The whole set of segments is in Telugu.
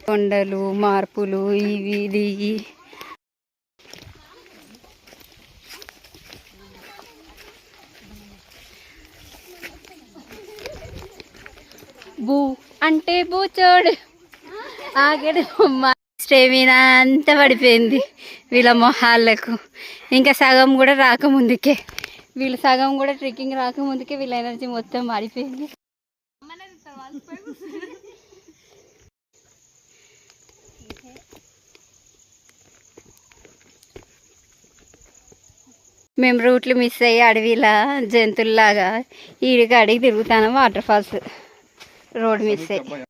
కొండలు మార్పులు ఇవి దిగి బూ అంటే బూచోడు ఆగడు స్టేమినా అంతా పడిపోయింది వీళ్ళ మొహాలకు. ఇంకా సగం కూడా రాకముందుకే సగం కూడా ట్రెక్కింగ్ రాకముందుకే వీళ్ళ ఎనర్జీ మొత్తం మారిపోయింది. మేము రూట్లు మిస్ అయ్యి అడవిలా జంతువుల్లాగా ఈడికి అడిగి తిరుగుతాను. వాటర్ ఫాల్స్ రోడ్ మిస్ అయ్యి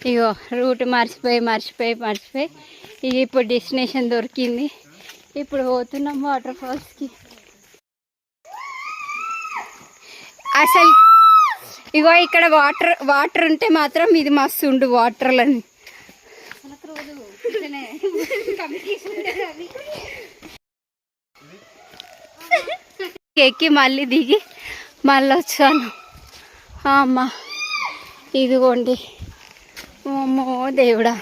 ఇగో రూట్ మర్చిపోయి ఇక ఇప్పుడు డెస్టినేషన్ దొరికింది. ఇప్పుడు పోతున్నాం వాటర్ ఫాల్స్కి. అసలు ఇగో ఇక్కడ వాటర్ ఉంటే మాత్రం ఇది మస్తు ఉండు వాటర్లని. ఎక్కి మళ్ళీ దిగి మళ్ళీ వచ్చాను. అమ్మ ఇదిగోండి. అమ్మో దేవుడా.